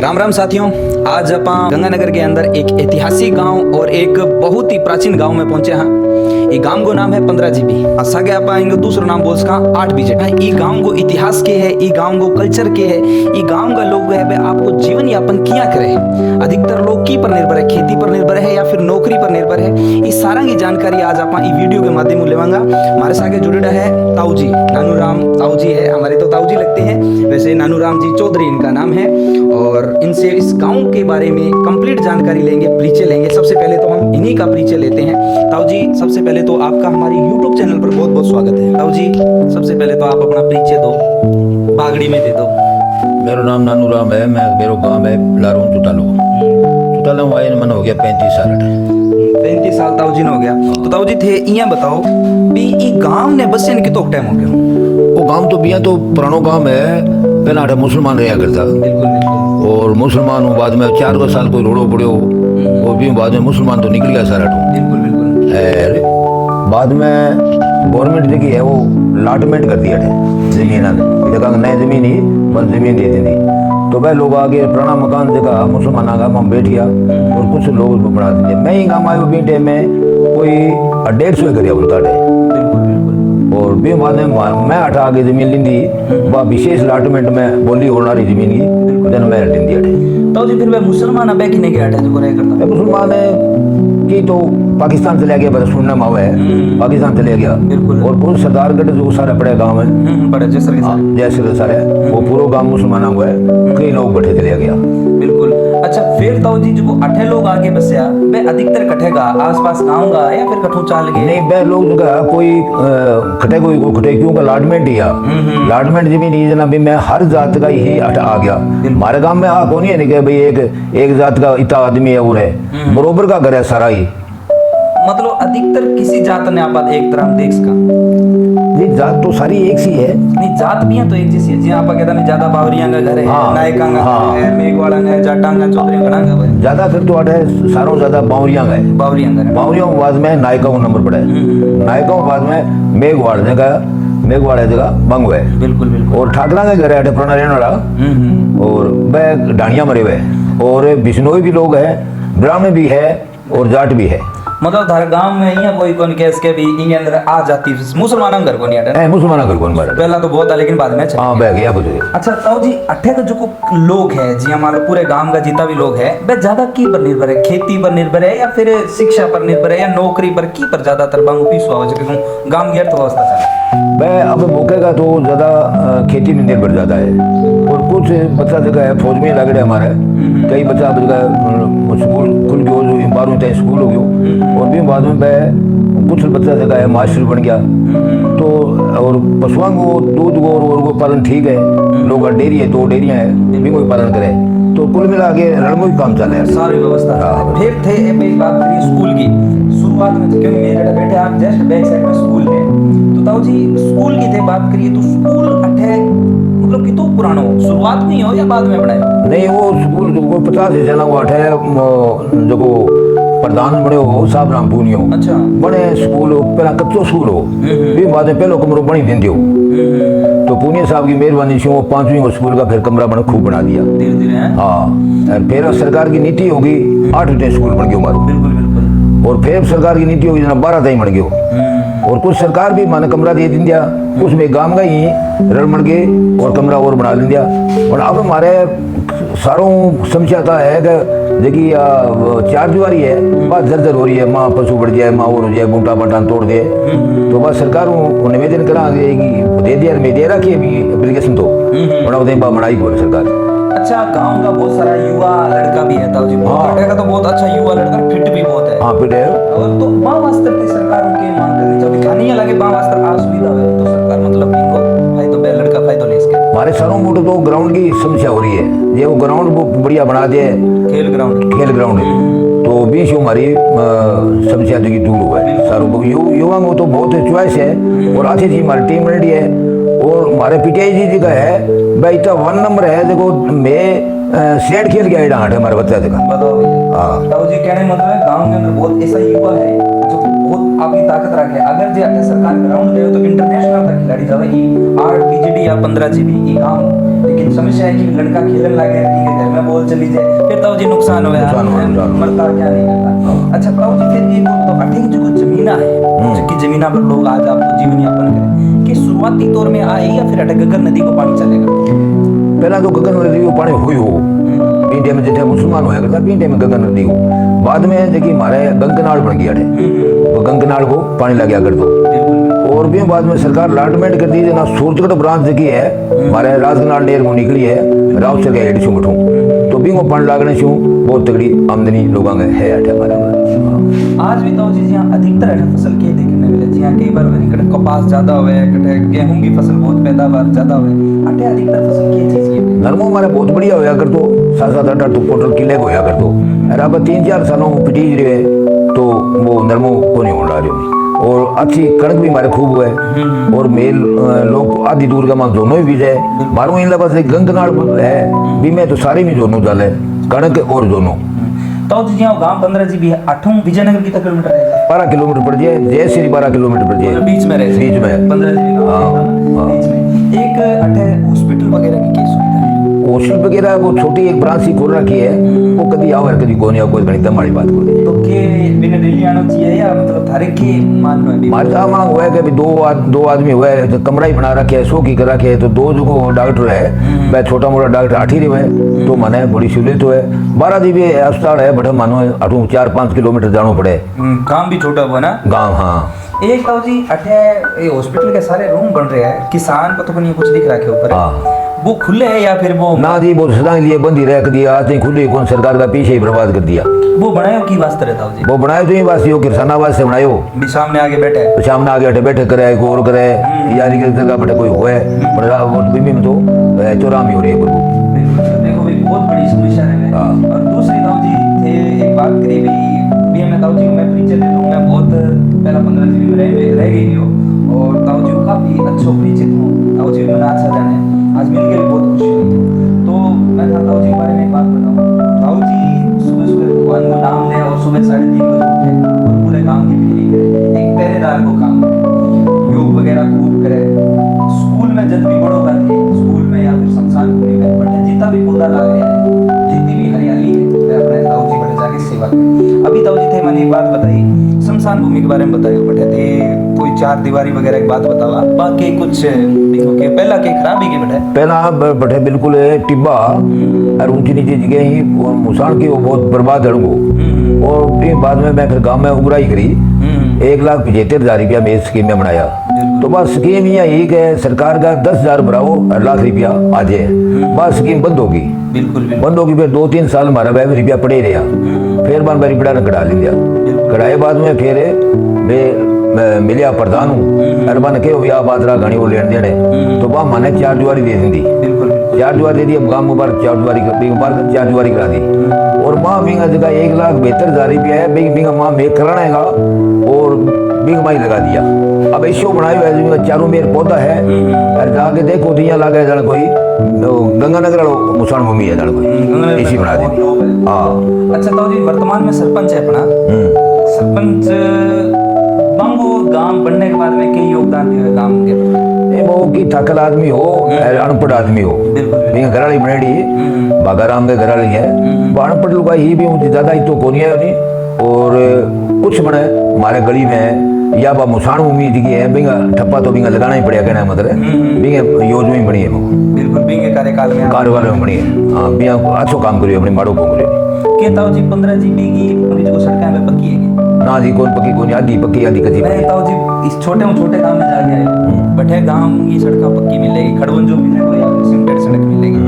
राम राम साथियों, आज आप गंगानगर के अंदर एक ऐतिहासिक गांव और एक बहुत ही प्राचीन गांव में पहुंचे हैं। ये गांव को नाम है 15 जीबी। सागे आप इनका दूसरा नाम बोल सका 8 बीजे। ये गांव को इतिहास के है, ये गांव को कल्चर के है, ये गांव का लोग है आपको जीवन यापन किया करे। अधिकतर लोग की पर निर्भर है, खेती पर निर्भर है या फिर नौकरी पर निर्भर है। ये सारा की जानकारी आज आप इस वीडियो के माध्यम से लेवांगा। हमारे साथ जुड़ा है ताऊ जी, नानू राम ताऊ जी है। हमारे तो ताऊ जी लगते हैं, वैसे नानू राम जी चौधरी इनका नाम है। और इनसे इस गांव के बारे में कंप्लीट जानकारी लेंगे, परिचय लेंगे। सबसे पहले तो हम इन्हीं का परिचय लेते हैं। ताऊ जी, सबसे पहले तो आपका हमारे YouTube चैनल पर बहुत बहुत स्वागत है। ताऊ जी, सबसे पहले तो आप अपना परिचय दो, बागड़ी में दे दो। मेरा नाम नानू राम है। मेरा गांव है लारूं चुटालो आए मन हो गया 35 साल। 35 साल ताऊ जी ने हो गया। तो ताऊ जी थे इया बताओ भी ई गांव ने बस इनके तो टाइम हो गया। वो गांव तो बिया तो पुरानो गांव है। पहला अठा मुसलमान रहा करता। बिल्कुल। और मुसलमान बाद में 4 साल कोई रोड़ो पड़ो और भी बाद में मुसलमान तो निकल गया सारा। बिल्कुल। बाद में गवर्नमेंट देखी है वो लाटमेंट कर दिया जमीन नई जमीन ही बस जमीन दे दी। तो वह लोग आगे पुराना मकान जगह मुसलमान का हम बैठिया और कुछ लोग बना दिए। मैं ही गाँव आयो बीटे में कोई 150 करिया बोलता है। और भी बाद में मैं अठा आगे जमीन लींदी वह विशेष लाटमेंट में बोली होना रही जमीन की जन मैं लींदी अठे। तो जी फिर वह मुसलमान अब की नहीं अठे जो करे करता मुसलमान की तो पाकिस्तान चले गया, बस सुनने में है पाकिस्तान चले गया। और पूरे सरदारगढ़ जो सारे बड़े गांव है बड़े जैसे सारे वो पूरा गांव मुसलमान हुआ है, कई लोग बैठे चले गया। बिल्कुल। अच्छा फिर ताऊ जी जो 8 लोग आगे बसया वे अधिकतर कटेगा आसपास गांव का या फिर कठू चाल गए? नहीं वे लोग कोई कटे कोई कटे क्यों का लाटमेंट ही लाटमेंट जमीन ही जना भी मैं हर जात का ही आ गया। हमारे गांव में आ कौन है भाई एक जात का इतना आदमी है और है बरोबर का घर है सारा ही। मतलब अधिकतर किसी जात ने आप एक तरह देख सका नहीं, जात तो सारी एक सी है। नहीं जात भी है तो एक जैसी है। जी आप कहता नहीं ज्यादा बावरियां का घर है, नायका का है, मेघवाड़ा का है, जाटां का, चौधरी का है। ज्यादा फिर तो अठे सारों ज्यादा बावरियां का है। बावरियों के बाद में नायका को नंबर पड़ा है। नायका के बाद में मेघवाड़ जगह बंग है। बिल्कुल। और ठाकरा का घर है पुराना रहने वाला। और वह ढाणिया मरे हुए और बिश्नोई भी लोग है, ब्राह्मण भी है और जाट भी है। मतलब हर गांव में यहाँ कोई कौन केस के भी इन अंदर आ जाती मुसलमानों घर को नहीं आते। मुसलमानों घर को नहीं मारा पहला तो बहुत है लेकिन बाद में हां बह गया बुझे। अच्छा ताऊ जी अठे का जो लोग है जी हमारे पूरे गांव का जितना भी लोग है वह ज्यादा की पर निर्भर है? खेती पर निर्भर है या फिर शिक्षा पर निर्भर है या नौकरी पर की पर ज्यादातर बांगो पीसवा हो जो गांव की अर्थव्यवस्था चले? मैं अब मौके का तो ज्यादा खेती में निर्भर ज्यादा है। और कुछ बच्चा जगह है फौज में लगे हमारे, कई बच्चा स्कूल खुल गयो जो 12वीं तक स्कूल हो गयो। और भी बाद में कुछ बच्चा जगह है मास्टर बन गया। तो और पशुओं को दूध को पालन ठीक है। लोग डेयरी है 2 डेयरियां है भी कोई पालन करे तो कुल मिला के रणमोई काम चल रहा है सारी व्यवस्था। फिर थे एक बात करिए स्कूल की शुरुआत में क्योंकि मेरे बेटे आप जस्ट बैक साइड में स्कूल है। तो ताऊ जी स्कूल की थे बात करिए तो स्कूल अठे मतलब कि तो पुराना हो शुरुआत में हो या बाद में बनाया? नहीं वो स्कूल जो 50 जना वो अठे जो प्रधान बने हो साहब राम पूनियो। अच्छा बड़े स्कूल पहला कच्चो स्कूल हो भी बाद में पहलो कमरो बनी देंगे हो। तो पूनिया साहब की मेहरबानी से वो 5वीं स्कूल का फिर कमरा बना खूब बना दिया धीरे-धीरे। हाँ फिर सरकार की नीति होगी 8 स्कूल बन गयो मारो। बिल्कुल। और फिर सरकार की नीति होगी 12 तक बन गयो। और कुछ सरकार भी माने कमरा दे दिया उसमें गांव का ही रड़मड़ के और कमरा और बना दिया। और अब हमारे सारों समझाता है कि देखिए 4 दीवारी है बात जर्जर हो रही है, माँ पशु बढ़ जाए, माँ और हो जाए, बूटा बाटा तोड़ दे। तो बस सरकार निवेदन करा दे दिया मैं दे रखी अभी एप्लीकेशन तो बड़ा बनाई को सरकार। अच्छा गांव का बहुत सारा युवा लड़का भी है ताऊ जी का तो बहुत अच्छा युवा लड़का फिट भी बहुत है। हाँ फिट है। और तो माँ वास्ते सरकार उनके मांग करनी चाहिए खानी है लगे माँ वास्ते असुविधा है तो सरकार मतलब इनको फायदो बे लड़का फायदो ले इसके। हमारे सारों मोटो तो ग्राउंड की समस्या हो रही है। ये वो ग्राउंड बढ़िया बना दिए खेल ग्राउंड तो भी हमारी समस्या जो दूर हुआ है। सारों युवाओं को तो बहुत चॉइस है और अच्छी थी हमारी टीम रेडी है। और हमारे पीटीआई जी का है भाई इतना 1 नंबर है देखो मैं सेट खेल गया डांट हमारे बच्चा देखा। बताओ भैया। हाँ ताऊ जी कहने मतलब गांव के अंदर बहुत ऐसा युवा है जो बहुत आपकी ताकत रखे। अगर जे अठे सरकार ग्राउंड दे तो इंटरनेशनल तक खिलाड़ी जावे ई 8 बीजेडी या 15 जीबी ई काम। लेकिन समस्या है कि लड़का खेलने लगे ठीक है, घर में बॉल चली जाए फिर तो जी नुकसान होया, मरता क्या नहीं करता। अच्छा ताऊ जी फिर ये तो अठे की जो जमीना है कि जमीना पर लोग आज आपको जीवन यापन करें कि शुरुआती तौर में आए या फिर अटक गगर नदी को पानी चलेगा? पहला तो गगन नदी को पानी हुई हो इंडिया में जितने मुसलमान होया करता इंडिया में गगन नदी को। बाद में देखिए हमारे गंगनाड़ बन गया है, वो गंगनाड़ को पानी लग गया कर दो। और भी बाद में सरकार अलॉटमेंट कर दी ना सूरतगढ़ ब्रांच की है हमारे राजगनाड़ डेर में निकली है राव से गए छू बैठू तो भी वो पानी लागने छू बहुत तगड़ी आमदनी लोगों में है अठे हमारे। आज भी तो जी यहाँ अधिकतर अठे फसल के देखने मिले जी यहाँ कई बार कटे कपास ज्यादा हुए कटे गेहूं की फसल बहुत पैदावार ज्यादा हुए अठे अधिकतर फसल की चीज की नरमो हमारे बहुत बढ़िया होया कर दो 7-8 क्विंटल किले को होया कर दो। अरे अब 3-4 सालों पिटीज रहे तो वो नरमो को नहीं हो रहा रही और अच्छी कणक भी हमारे खूब हुए और मेल लोग आधी दूर का मांग दोनों ही बीज है मारू इन बस गंगनाड़ है भी में तो सारी में दोनों डाले कणक और दोनों। तो जी यहाँ गांव 15 जी भी है 8 विजयनगर कितना किलोमीटर है? 12 किलोमीटर पड़ जाए जय श्री 12 किलोमीटर पड़ जाए बीच में रहे बीच में 15 जी बीच में। एक अठे हॉस्पिटल वगैरह की क्या सुविधा है? हॉस्पिटल वगैरह वो छोटी एक ब्रांच ही खोल रखी है वो कभी आवर कभी कोने कोई गणित हमारी बात को तो के बिना डेली आना चाहिए या मतलब थारे की मान में मारता मांग हुआ है कि दो आदमी हुआ है तो कमरा ही बना रखे है 100 की कर रखे है तो 2 जो डॉक्टर है मैं छोटा मोटा डॉक्टर 8 ही रहे तो माने बड़ी सहूलियत है 12 जी भी अस्पताल है बड़े मानो 4-5 किलोमीटर जाना पड़े काम भी छोटा हुआ ना गाँव। हाँ एक तो जी अठे ये हॉस्पिटल के सारे रूम बन रहे हैं किसान को तो नहीं कुछ दिख रहा है ऊपर वो खुले है या फिर वो ना जी वो सदा के लिए बंद ही रख दिया आज खुले कौन सरकार का पीछे ही बर्बाद कर दिया। वो बनायो की वास्ते रहता जी वो बनायो तो ही वास्ते हो किसान आवाज से बनायो भी सामने आगे बैठे तो सामने आगे बैठे बैठे करे गौर करे यानी कि जगह बैठे कोई हुए बड़ा वो बीमी में तो चोराम ही हो रही है देखो भाई बहुत बड़ी समस्या है। और दूसरी ताऊ जी थे एक बात करी भी मैं ताऊ जी को मैं परिचय दे दूं मैं बहुत पहला 15 जी में रह गई हूं और ताऊ जी को काफी अच्छो परिचित हूं ताऊ जी मैंने अच्छा जाने आज मिल के भी बहुत खुशी हुई। तो मैं ताऊ जी के बारे में एक बात बताऊं ताऊ जी सुबह सुबह भगवान को नाम ले और सुबह 3:30 बजे उठे और पूरे गांव की फीलिंग करे एक पहरेदार को काम करे योग वगैरह खूब करे स्कूल में जब भी बड़ों का थे स्कूल में या फिर शमशान भूमि में बड़े जितना भी पौधा लगा है जितनी भी हरियाली है अपने ताऊ जी बड़े जाके सेवा करें। अभी ताऊ जी थे मैंने एक बात बताई शमशान भूमि के बारे में बताइए बटे थे कोई 4 दीवारी वगैरह की बात बतावा बाकी कुछ के पहला के खराबी के बटे पहला बटे बिल्कुल टिब्बा और ऊंची नीची जगह ही मुसाण की वो बहुत बर्बाद हड़ूंगो और बाद में मैं फिर गांव में उबराई करी 1,75,000 रुपया में स्कीम में बनाया तो बस स्कीम यही है सरकार का 10,000 भराओ और लाख रुपया आ जाए बस स्कीम बंद होगी बिल्कुल बंद होगी फिर 2-3 साल हमारा वह रुपया पड़े रहा फिर बार बारी बड़ा कढ़ा लिया कढ़ाए बाद में फिर मिलिया प्रधान हूँ अरे बन के बात रहा घनी वो लेन देने तो वह मैंने 4 दीवारी दे दी 4 दीवारी दे दी अब गाँव मुबारक 4 दीवारी करा दी और माँ बिंगा जगह 1,72,000 रुपया है बिंगा माँ मेघ करानेगा और बिंग माई लगा दिया अब ऐसे बनाए हुए चारों मेर पौधा है और जाके देखो दिया लगे जन कोई गंगानगर मुसाण भूमि है जन कोई ऐसी बना दी। हाँ अच्छा तो जी वर्तमान में सरपंच है अपना सरपंच बांगो गांव बनने के बाद में कई योगदान दिए गांव के वो की थकल आदमी हो अनपढ़ आदमी हो घर वाली बनेड़ी बागाराम के घर वाली है वो अनपढ़ लोग ही भी ज्यादा ही तो कोनी है नहीं और कुछ बने हमारे गली में या बा मुसाण भूमि जी है बिंगा ठप्पा तो बिंगा लगाना ही पड़ेगा कहना मतलब बिंगे योजना ही बनी है बिल्कुल बिंगे कार्यकाल में बनी है। हाँ बिंगा अच्छो काम करियो अपनी माड़ो को करियो के ताऊ जी 15 जीबी की अभी जो सड़कें में पक्की है ना जी कौन पक्की कौन आधी पक्की आधी कच्ची नहीं ताऊ जी इस छोटे गांव में जाके आए बटे गांव की सड़कें पक्की मिलेगी खड़वन जो मिले को या सीमेंटेड सड़क मिलेगी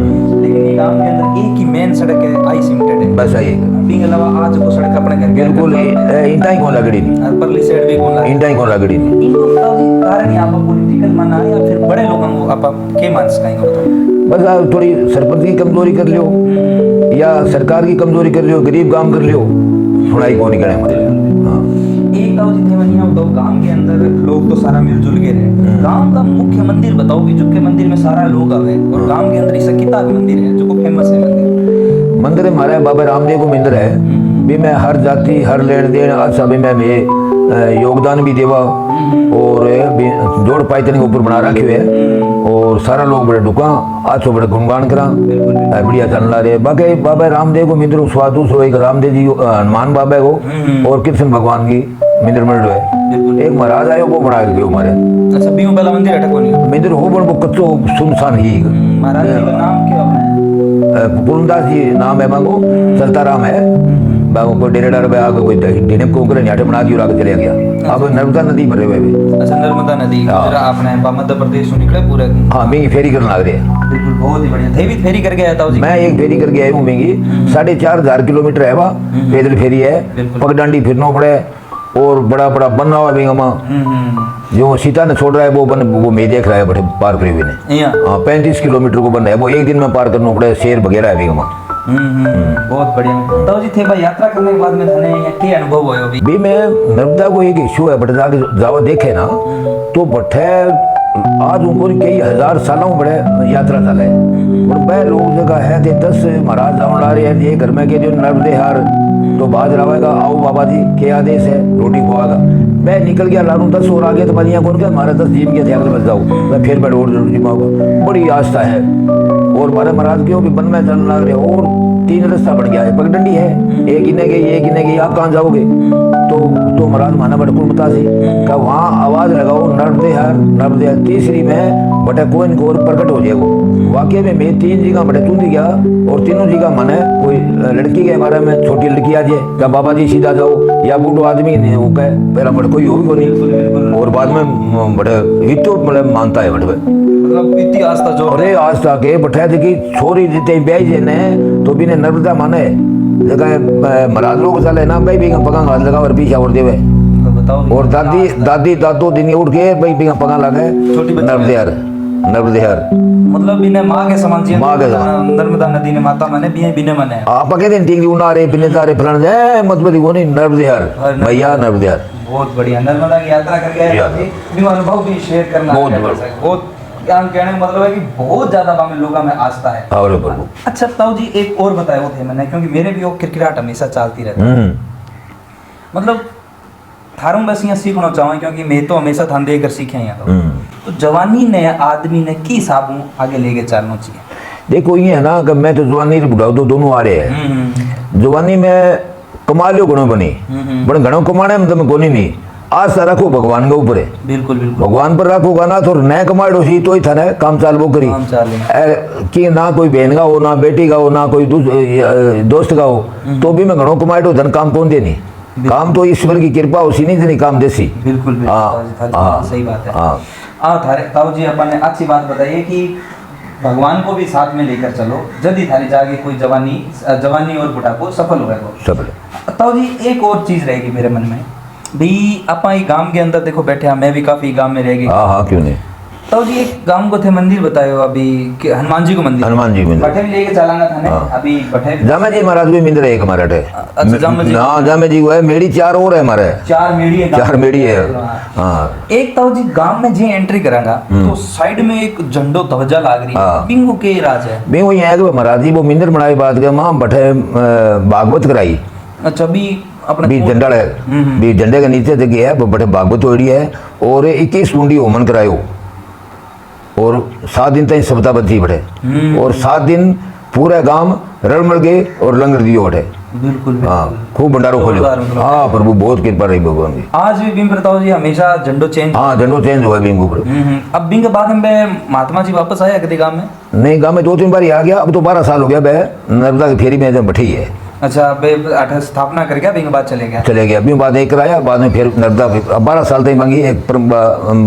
लेकिन ये गांव के अंदर एक ही मेन सड़क है आई सीमेंटेड है बस आई बिंग अलावा आज को सड़क अपने घर बिल्कुल इंटा ही कौन लगड़ी नहीं परली साइड भी कौन इंटा ही कौन लगड़ी नहीं इनको ताऊ जी कारण यहाँ पर पॉलिटिकल माना या फिर बड़े लोगों को आप के मान सकाएंगे बताओ बस आप थोड़ी सरपंच की कमजोरी कर लियो या सरकार की कमजोरी कर लियो गरीब काम कर लियो सुनाई कौन करे मतलब। हाँ एक ताऊ जी थे वनिया बताओ गांव के अंदर लोग तो सारा मिलजुल के रहे गांव का मुख्य मंदिर बताओ कि जो के मंदिर में सारा लोग आवे और गांव के अंदर ऐसा कितना मंदिर है जो को फेमस है मंदिर हमारे बाबा रामदेव को मंदिर है भी मैं हर जाति हर लेन देन अच्छा भी मैं योगदान भी देवा और जोड़ पाइतन के ऊपर बना रखे है और सारा लोग बड़े ढुका अच्छो बड़े गुणगान करा बढ़िया चल रहे। बाकी बाबा रामदेव को मिंद्र स्वादु एक रामदेव जी हनुमान बाबा को और कृष्ण भगवान की मिंद्र मंडल है। एक महाराज आयो वो बना के हमारे अच्छा बीहू पहला मंदिर अटक होनी मिंद्र हो बड़ वो कच्चो सुनसान ही महाराज जी का नाम क्या है? पूर्णदास जी नाम है मांगो चलता राम है बाबू को डेरेडर में आगे कोई डिने को करे न्याटे बना दियो आगे चले गया। अब नर्मदा नदी भरे हुए अच्छा नर्मदा नदी जरा आपने मध्य प्रदेश से निकले पूरे हाँ मैं फेरी करने लग रहे हैं। बिल्कुल बहुत ही बढ़िया थे भी फेरी करके आया था जी मैं एक फेरी करके आया हूँ मेंगी 4,500 किलोमीटर है वहाँ पैदल फेरी है पगडंडी फिरना पड़े और बड़ा बड़ा बना हुआ भी हमा जो सीता ने छोड़ रहा है वो मैं देख रहा है बड़े पार करे हुए ने हाँ 35 किलोमीटर को बन है वो एक दिन में पार करना पड़े शेर वगैरह है भी हमा। बहुत बढ़िया। तो जी थे भाई यात्रा करने के बाद में थाने क्या अनुभव हुआ भी मैं नर्मदा को एक इशू है बट जाके जावा देखे ना तो बठे आज उनको कई हजार सालों बड़े यात्रा चल है और वह लोग जगह है थे 10 महाराज जाओ ला रहे हैं ये घर में के जो नर्मदे हार तो बाज रहा आओ बाबा जी के आदेश है रोटी खुआगा मैं निकल गया लालू 10 और आगे तो बनिया कौन क्या हमारा 10 जीव के थे अगले बच जाओ मैं फिर मैं रोटी मांगा बड़ी आस्था है और हमारे महाराज के भी बन में चलने लग रहे और 3 रास्ता बन गया है पगडंडी है एक इन्हें गई आप कहाँ जाओगे तो महाराज माना बड़े कुलपता से क्या वहाँ आवाज लगाओ नर्मदे तीसरी में बटे कोई और प्रकट हो जाएगो वाकई में मैं 3 जगह बटे चुन गया और तीनों जगह माने कोई लड़की के बारे में छोटी लड़की आ जाए क्या बाबा जी सीधा जाओ या बूढ़ो आदमी नहीं वो कहे पहला बड़े कोई हो भी नहीं और बाद में बड़े हितो बड़े मानता है बड़े मतलब इतनी आस्था जो अरे आस्था के बैठा थी कि छोरी जीते ब्याह जे ने तो भी ने नर्मदा माने जगह महाराज लोग चले ना भाई भी पगा हाथ लगा और पीछा और देवे और दादी दादो दिन उठ के भाई भी पगा लगे नर्मदे हर मतलब बिने मां के समान जी मां के समान नर्मदा नदी ने माता माने बिने माने आप कहते हैं टिंगी उनारे बिने तारे फलन जाए मतलब वो नहीं नर्मदे हर भैया नर्मदे हर बहुत बढ़िया नर्मदा की यात्रा करके आए भी अनुभव भी शेयर करना बहुत कहने का मतलब है कि बहुत ज्यादा बामे लोगों में आस्था है। अच्छा ताऊ जी एक और बताया वो थे मैंने क्योंकि मेरे भी वो क्रिकेट हमेशा चलती रहती है मतलब थारों बस यहाँ सीखना चाहूँ क्योंकि मैं तो हमेशा थान देकर सीखे यहाँ तो जवानी ने आदमी ने की हिसाब आगे लेके चलना चाहिए। देखो ये है ना कि मैं तो जवानी बुढ़ाओ तो दोनों आ रहे हैं जवानी में कमा लो घणो बनी बड़े घणो कमाने में तुम्हें कोनी नहीं आस्था रखो भगवान के ऊपर है बिल्कुल भगवान पर रखोगा ना तो नए कमाड़ो सी तो ही था ना काम चाल वो करी कि ना कोई बहन का हो ना बेटी का हो ना कोई दोस्त का हो तो भी मैं घणो कमाड़ो धन काम कौन दे नहीं काम तो ईश्वर की कृपा उसी नहीं देनी काम देसी बिल्कुल सही बात है। ताऊ जी अपन ने अच्छी बात बताइए कि भगवान को भी साथ में लेकर चलो जल्दी थारी जाके कोई जवानी और बुढ़ापो सफल होगा। ताऊ जी एक और चीज रहेगी मेरे मन में भी अपा गांव के अंदर देखो बैठे मैं भी काफी गांव में रह गई हाँ क्यों नहीं तो जी एक गांव को थे मंदिर बतायो अभी हनुमान जी को मंदिर बठे भी लेके चलाना था ना अभी बठे जामे जी महाराज भी मंदिर है एक हमारे जामे जी है मेरी 4 और है हमारे 4 मेड़ी है हाँ एक तो जी गांव में जी एंट्री करांगा तो साइड में एक झंडो ध्वजा लाग रही है बिंगो के राज है बिंगो ये है कि महाराज जी वो मंदिर बनाई बात के मां बठे भागवत कराई अच्छा भी अपने भी झंडा है भी झंडे के नीचे जगह है वो बठे भागवत ओड़ी है और 21 कुंडी होमन करायो और 7 दिन तक सप्ताह बची बैठे और 7 दिन पूरे गांव रलमल गए और लंगर दियो बैठे बिल्कुल हाँ खूब भंडारो खोलो हाँ प्रभु बहुत कृपा रही भगवान की आज भी बिंग बताओ जी हमेशा झंडो चेंज हाँ झंडो चेंज हुआ बिंग ऊपर अब बिंग बाद में महात्मा जी वापस आया कभी गांव में नहीं गांव में 2-3 बार ही आ गया अब तो 12 साल हो गया वह नर्मदा की फेरी में बैठी है अच्छा स्थापना कर गया बिंग बाद चले गया बिंग बाद एक कराया बाद में फिर नर्मदा 12 साल तक मांगी एक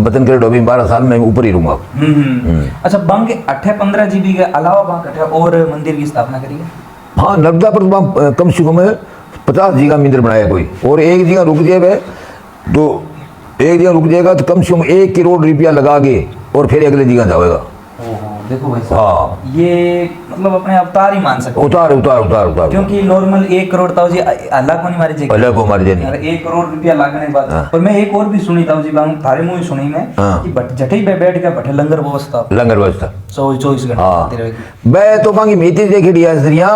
वचन करे डोबी 12 साल में ऊपर ही रहूंगा। अच्छा बंग 8-15 जीबी के अलावा वहाँ और मंदिर की स्थापना करी है हाँ नर्मदा पर कम से कम 50 जगह मंदिर बनाया कोई और एक जगह रुक जाए तो एक जगह रुक जाएगा तो कम से कम 1 करोड़ रुपया लगा के और फिर अगले जगह जाएगा। देखो भाई हाँ ये मतलब अपने अवतार ही मान सकते उतार क्योंकि नॉर्मल 1 करोड़ ताऊ जी अल्लाह को नहीं मारी जाएगी अल्लाह को मारी जाएगी 1 करोड़ रुपया लागने के बाद और मैं एक और भी सुनी ताऊ जी थारे मुंह सुनी मैं कि जठई पे बैठ के बैठे लंगर व्यवस्था 24 घंटे मैं तो मांगी मेथी देखी दिया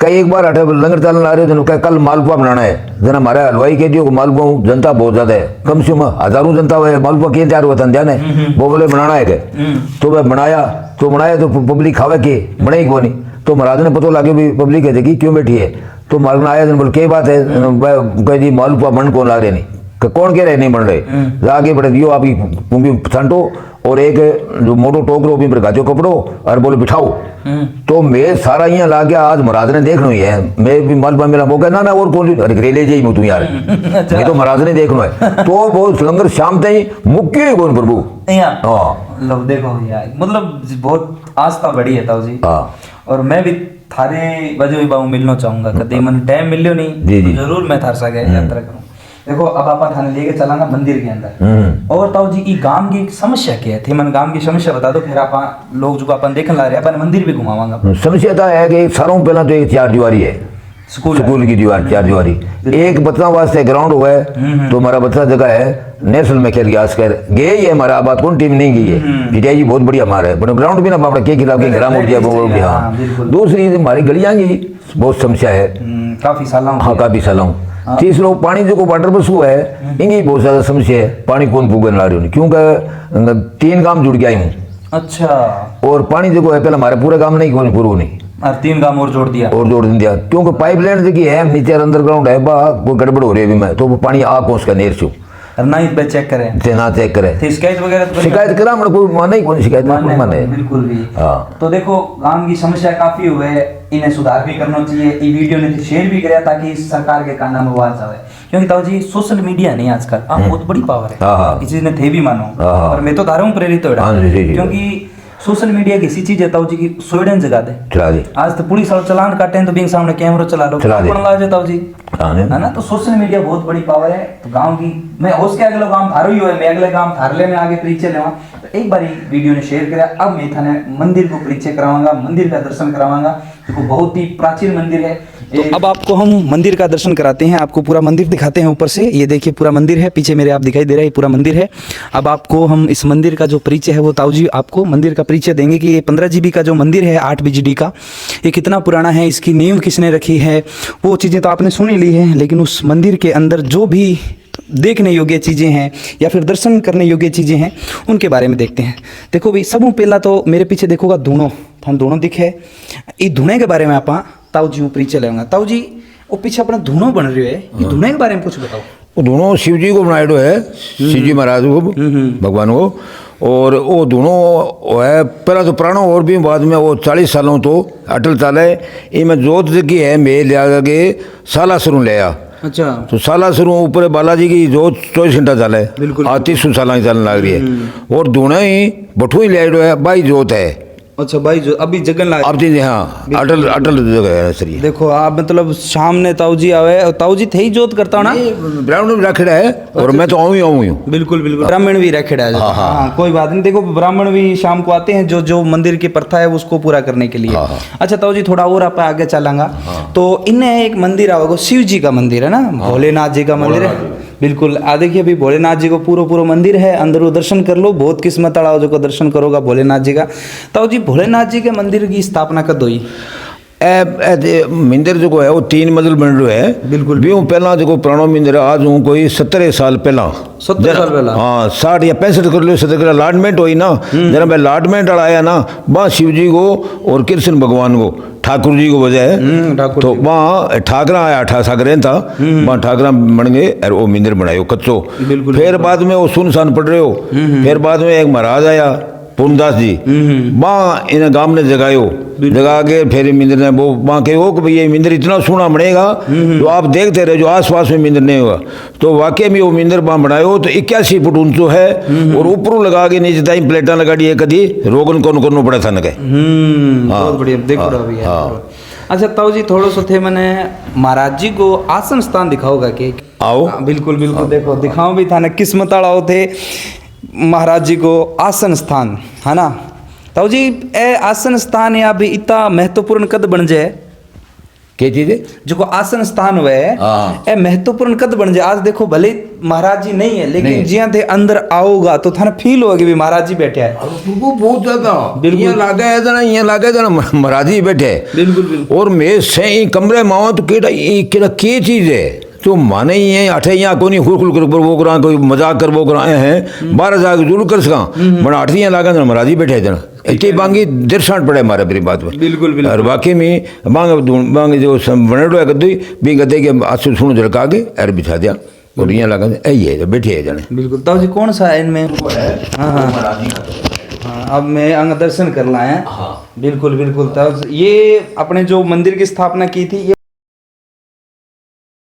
कई एक बार अठे लंगर चालन आ रहे थे कह कल मालपुआ बनाना है जना हमारे हलवाई कह दियो मालपुआ जनता बहुत ज्यादा है कम से कम हजारों जनता हुआ है मालपुआ क्या तैयार हुआ था ध्यान है वो बोले बनाना है तो वह बनाया तो पब्लिक खावे के बनाई को नहीं तो महाराज ने पता लगे भी पब्लिक है देखी क्यों बैठी है तो मालूम आया बोले क्या बात है कह दी मालपुआ बन कौन ला रहे नहीं कौन कह रहे नहीं बन रहे आगे बढ़े दियो आप कुंभी छांटो और एक जो मोटो टोकरो भी गाजो कपड़ो और बोले बिठाओ तो मैं सारा यहाँ ला गया आज महाराज ने देखना ही है मैं भी मालपुआ मेरा मौका ना और कौन अरे ग्रेले जाई मैं तू यार मैं तो महाराज ने देखना है तो वो लंगर शाम तक मुक्के ही कौन प्रभु हाँ लो देखो यार मतलब बहुत आस्था बड़ी है ताऊ जी और मैं भी थारे वजह भी बाबू मिलना चाहूंगा कभी मन टाइम मिलियो नहीं तो जरूर मैं थार सके यात्रा करूँ देखो अब आप थाने लेके चलांगा मंदिर के अंदर और ताऊ जी गांव की समस्या क्या है थे मन गांव की समस्या बता दो फिर आप लोग जो अपन देखने ला रहे हैं अपन मंदिर भी घुमावांगा समस्या तो है कि सारों पहला तो एक 4 दीवारी है स्कूल की दीवार 4 दीवारी एक बच्चा वास्ते ग्राउंड हुआ है तो हमारा बच्चा जगह है नेशनल में खेल गया आजकल गए ही है हमारा आबाद कौन टीम नहीं गई है पिटाई जी बहुत बढ़िया हमारा है बट ग्राउंड भी ना बापड़ा के खिलाफ ग्राम हो गया दूसरी हमारी गलियां की बहुत समस्या है काफी सालों तीसरो पानी जो वाटर बस हुआ है इनकी बहुत ज्यादा समस्या है पानी कौन पूगन ला रही हूँ क्योंकि 3 काम जुड़ गया हूँ अच्छा और पानी जो है पहले हमारे पूरा काम नहीं कौन पूरा नहीं और 3 काम और जोड़ दिया क्योंकि पाइपलाइन जो है नीचे अंडरग्राउंड है वो गड़बड़ हो रही है अभी मैं तो वो पानी आ कौन उसका नेर से ना ही चेक करें ना चेक करें शिकायत वगैरह शिकायत करा मतलब कोई माने ही कौन शिकायत माने बिल्कुल भी तो देखो गांव की समस्या काफी हुए है इन्हें सुधार भी करना चाहिए ये वीडियो ने शेयर भी कराया ताकि सरकार के कान में आवाज आवे क्योंकि ताऊ जी सोशल मीडिया नहीं आजकल बहुत बड़ी पावर है किसी ने थे भी मानो और मैं तो धारा प्रेरित हो रहा क्योंकि सोशल मीडिया की ऐसी चीज है ताऊ जी की स्वीडन जगा दे आज तो पुलिस वाले चलान काटे हैं तो बैंक सामने कैमरा चला लो ताऊ जी है ना तो सोशल मीडिया बहुत बड़ी पावर है तो गांव की मैं उसके अगले गांव थारो ही हो मैं अगले गांव थारले में आगे परिचय लेवा तो एक बार वीडियो ने शेयर किया अब मैं थाने मंदिर को परिचय कराऊंगा मंदिर का दर्शन कराऊंगा देखो बहुत ही प्राचीन मंदिर है तो अब आपको हम मंदिर का दर्शन कराते हैं आपको पूरा मंदिर दिखाते हैं ऊपर से ये देखिए पूरा मंदिर है पीछे मेरे आप दिखाई दे रहा है पूरा मंदिर है अब आपको हम इस मंदिर का जो परिचय है वो ताऊ जी आपको मंदिर का परिचय देंगे कि ये 15 GB का जो मंदिर है 8 BGD का ये कितना पुराना है इसकी नींव किसने रखी है वो चीज़ें तो आपने सुन ही ली है लेकिन उस मंदिर के अंदर जो भी देखने योग्य चीज़ें हैं या फिर दर्शन करने योग्य चीज़ें हैं उनके बारे में देखते हैं देखो भाई सबों पहला तो मेरे पीछे देखोगा धूणो थान धूणो दिखे ये धूणे के बारे में आप ताऊ जी परिचय लेंगे ताऊ जी वो पीछे अपना धूणो बन रही है ये धूणे के बारे में कुछ बताओ वो धूणो शिव जी को बनाया है शिव जी महाराज को भगवान को और वो दोनों है पहला तो पुराना और भी बाद में वो 40 सालों तो अटल चाले इनमें जोत की है मैं लिया के सालासरों ले आ अच्छा तो सालासरों ऊपर बालाजी की जोत 24 घंटा चाले बिल्कुल 30 साल की चलने लग रही है और दोनों ही बठू ही लिया है बाई जोत है अच्छा भाई जो अभी जगन लाग अब जी हाँ अटल अटल जगह है सर देखो आप मतलब सामने ताऊ जी आवे और ताऊ जी थे ही जोत करता हो ना ब्राह्मण भी रखेड़ा है और मैं तो आऊँ ही बिल्कुल ब्राह्मण भी रखेड़ा है हाँ कोई बात नहीं देखो ब्राह्मण भी शाम को आते हैं जो जो मंदिर की प्रथा है उसको पूरा करने के लिए अच्छा ताऊ जी थोड़ा और आप आगे चलांगा तो इन्हें एक मंदिर आओगे शिव जी का मंदिर है ना भोलेनाथ जी का मंदिर है बिल्कुल आ देखिए अभी भोलेनाथ जी को पूरा मंदिर है अंदर दर्शन कर लो बहुत किस्मत वाला जो को दर्शन करोगा भोलेनाथ जी का ताऊ जी भोलेनाथ जी के मंदिर की स्थापना कद हुई मंदिर जो है वो 3 मंजिल बन रहा है बिल्कुल भी पहला जो पुराना मंदिर है आज हूँ कोई 17 साल पहला 17 साल पहला हाँ 60 या 65 कर लो 70 अलाटमेंट हुई ना जरा मैं अलाटमेंट वाला आया ना वहाँ शिव जी को और कृष्ण भगवान को ठाकुर जी को बजाय तो वहाँ ठाकरा आया ठाकरे था वहाँ ठाकरा बन गए और वो मंदिर बनायो कच्चो फिर बाद में वो सुनसान पड़ रहे हो फिर बाद में एक महाराज आया पूर्णदास जी वहाँ इन्हें गांव ने जगायो जगा के फिर मंदिर ने वो वहाँ के हो कि भाई ये मंदिर इतना सोना बनेगा तो आप देखते रहे जो आसपास में मंदिर नहीं होगा तो वाकई में वो मंदिर वहाँ बनायो तो 81 फुट ऊंचो है और ऊपर लगा के नीचे ताई प्लेटा लगा दी कदी रोगन कौन करना पड़ा था न के बहुत बढ़िया देखो अच्छा ताऊ जी थोड़ा सा थे मैंने महाराज जी को आसन स्थान दिखाओगा कि आओ बिल्कुल देखो दिखाओ भी था ना किस्मत वाला थे महाराज जी को आसन स्थान है ना ताऊ जी ए आसन स्थान या भी इतना महत्वपूर्ण कद बन जाए के चीज है जो को आसन स्थान हुए हाँ। ए महत्वपूर्ण कद बन जाए। आज देखो भले ही महाराज जी नहीं है, लेकिन नहीं। जिया थे अंदर आओगा तो थाने फील होगा कि भी महाराज जी बैठे हैं। वो बहुत ज्यादा बिल्कुल। ये लागे जना महाराज जी बैठे बिल्कुल बिल्कुल और मैं से कमरे मावा तो केड़ा के चीज है तो माने ही है अठे यहाँ कोनी खुल कर वो करा कोई मजाक कर वो कराए हैं 12 जाके जरूर कर सका बना अठे लागा जना महाराज जी बैठे जना इतनी बांगी दर्शान पड़े हमारे मेरी बात में बिल्कुल बिल्कुल और वाकई में बांग जो बनेडो है कद्दू भी गद्दे के आंसू सुनो झलका के एर बिछा दिया और यहाँ लगा यही है बैठे है जाने बिल्कुल। ताऊ जी कौन सा है इनमें? हाँ हाँ हाँ, अब मैं अंग दर्शन कर लाए हैं। हाँ। बिल्कुल बिल्कुल। ताऊ जी, ये अपने जो मंदिर की स्थापना की थी ये